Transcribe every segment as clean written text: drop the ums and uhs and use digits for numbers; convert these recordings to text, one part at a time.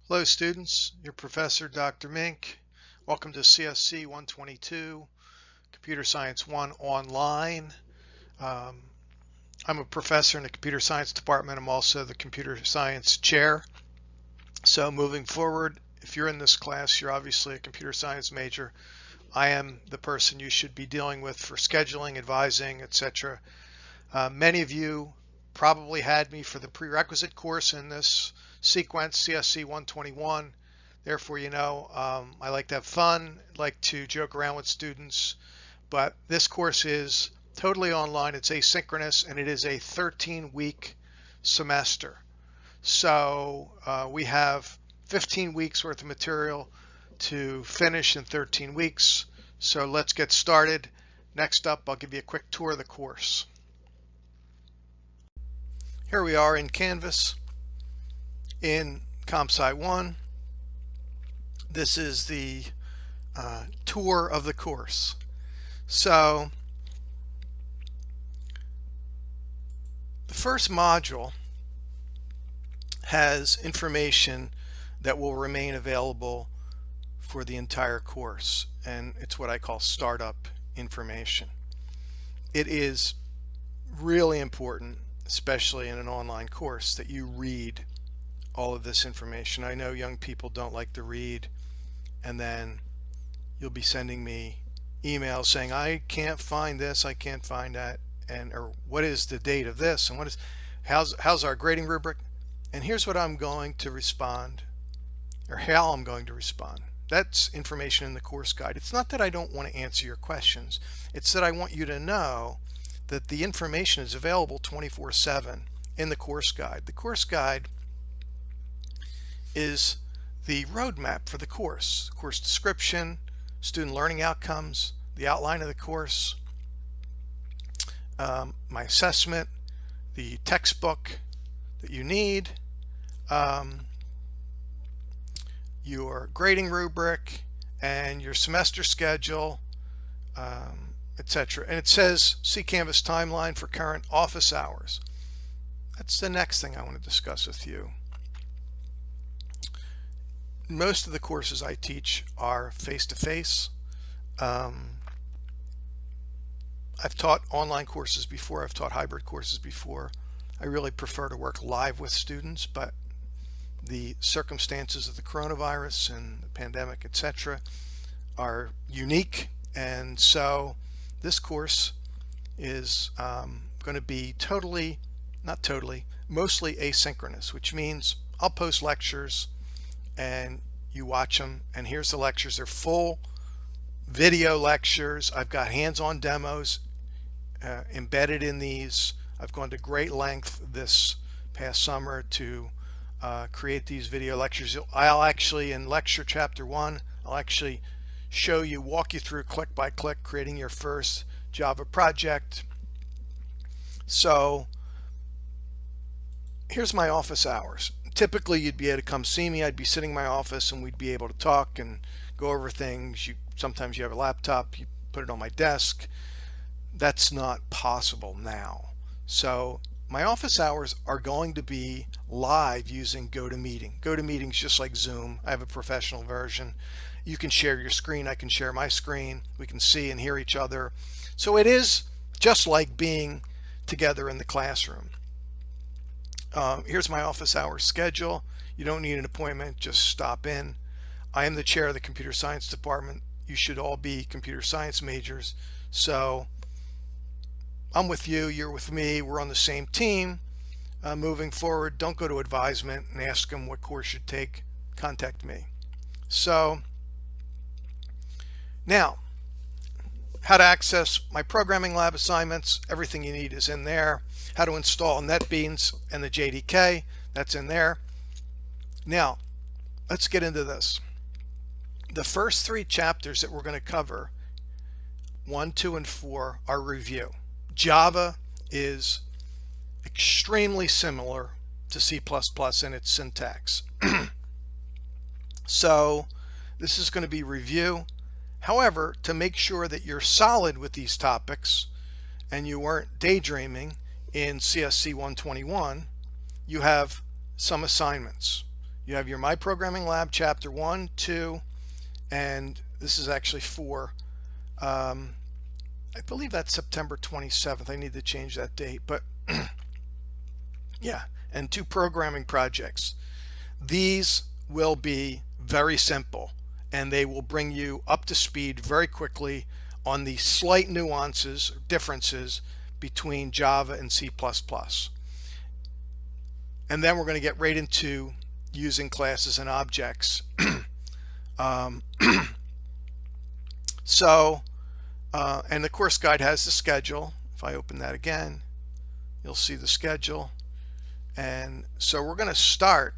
Hello students, your professor Dr. Mink. Welcome to CSC122, Computer Science 1 online. Um, I'm a professor in the computer science department. I'm also the computer science chair. So moving forward, if you're in this class, you're obviously a computer science major. I am the person you should be dealing with for scheduling, advising, etc. Many of you probably had me for the prerequisite course in this sequence, CSC 121. Therefore, I like to have fun, like to joke around with students, but this course is totally online. It's asynchronous, and it is a 13-week semester. So we have 15 weeks worth of material to finish in 13 weeks. So let's get started. Next up, I'll give you a quick tour of the course. Here we are in Canvas in ComSci 1. This is the tour of the course. So the first module has information that will remain available for the entire course, and it's what I call startup information. It is really important, especially in an online course, that you read all of this information. I know young people don't like to read, and then you'll be sending me emails saying, I can't find this, I can't find that, or what is the date of this, and how's our grading rubric? And here's what I'm going to respond, or how I'm going to respond. That's information in the course guide. It's not that I don't want to answer your questions. It's that I want you to know that the information is available 24/7 in the course guide. The course guide is the roadmap for the course description, student learning outcomes, the outline of the course, my assessment, the textbook that you need, your grading rubric, and your semester schedule, etc. And it says see Canvas timeline for current office hours. That's the next thing I want to discuss with you. Most of the courses I teach are face-to-face. I've taught online courses before. I've taught hybrid courses before. I really prefer to work live with students, but the circumstances of the coronavirus and the pandemic, etc., are unique, and so this course is going to be mostly asynchronous, which means I'll post lectures and you watch them, and here's the lectures. They're full video lectures. I've got hands-on demos embedded in these. I've gone to great length this past summer to create these video lectures. I'll actually, in lecture chapter 1, I'll actually walk you through click by click creating your first Java project. So here's my office hours. Typically you'd be able to come see me. I'd be sitting in my office and we'd be able to talk and go over things. Sometimes you have a laptop, you put it on my desk. That's not possible now. So my office hours are going to be live using GoToMeeting. GoToMeeting's just like Zoom. I have a professional version. You can share your screen, I can share my screen. We can see and hear each other. So it is just like being together in the classroom. Here's my office hours schedule. You don't need an appointment, just stop in. I am the chair of the computer science department. You should all be computer science majors. So I'm with you, you're with me, we're on the same team. Moving forward, don't go to advisement and ask them what course you take. Contact me. So now, how to access my programming lab assignments. Everything you need is in there. How to install NetBeans and the JDK, that's in there. Now, let's get into this. The first 3 chapters that we're going to cover, 1, 2, and 4, are review. Java is extremely similar to C++ in its syntax. So this is going to be review. However, to make sure that you're solid with these topics and you weren't daydreaming in CSC 121, you have some assignments. You have your My Programming Lab Chapter 1, 2, and this is actually 4. I believe that's September 27th. I need to change that date, but yeah, and 2 programming projects. These will be very simple, and they will bring you up to speed very quickly on the slight nuances, differences between Java and C++. And then we're going to get right into using classes and objects. And the course guide has the schedule. If I open that again, you'll see the schedule. And so we're going to start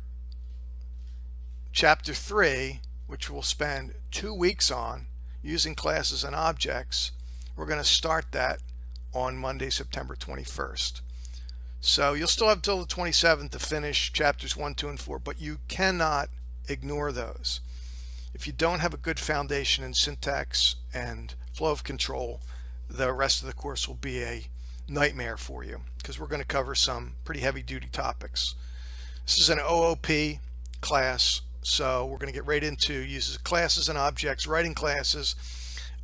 Chapter 3, which we'll spend 2 weeks on, using classes and objects. We're going to start that on Monday, September 21st. So you'll still have till the 27th to finish chapters 1, 2, and 4, but you cannot ignore those. If you don't have a good foundation in syntax and flow of control, the rest of the course will be a nightmare for you, because we're going to cover some pretty heavy-duty topics. This is an OOP class, so we're going to get right into uses classes and objects, writing classes.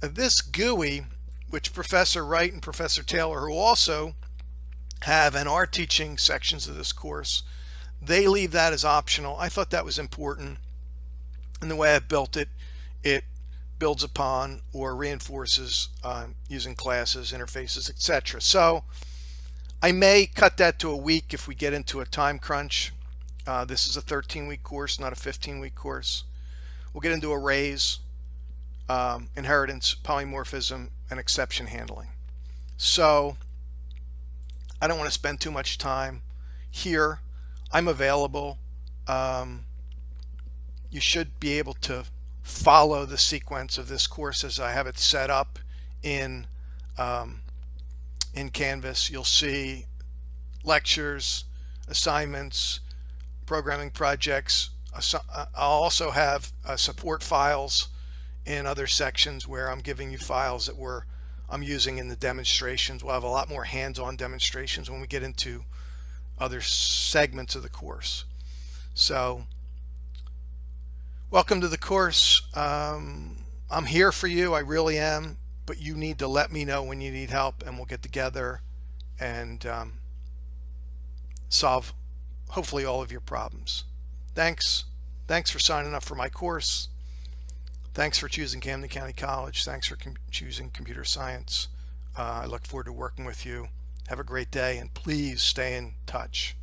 This GUI, which Professor Wright and Professor Taylor, who also have and are teaching sections of this course, they leave that as optional. I thought that was important, and the way I've built it, it builds upon or reinforces using classes, interfaces, etc. So I may cut that to a week if we get into a time crunch. This is a 13-week course, not a 15-week course. We'll get into arrays, inheritance, polymorphism, and exception handling. So I don't want to spend too much time here. I'm available. You should be able to follow the sequence of this course as I have it set up in Canvas. You'll see lectures, assignments, programming projects. I'll also have support files in other sections where I'm giving you files that I'm using in the demonstrations. We'll have a lot more hands-on demonstrations when we get into other segments of the course. So welcome to the course. I'm here for you, I really am, but you need to let me know when you need help, and we'll get together and solve hopefully all of your problems. Thanks for signing up for my course. Thanks for choosing Camden County College. Thanks for choosing computer science. I look forward to working with you. Have a great day, and please stay in touch.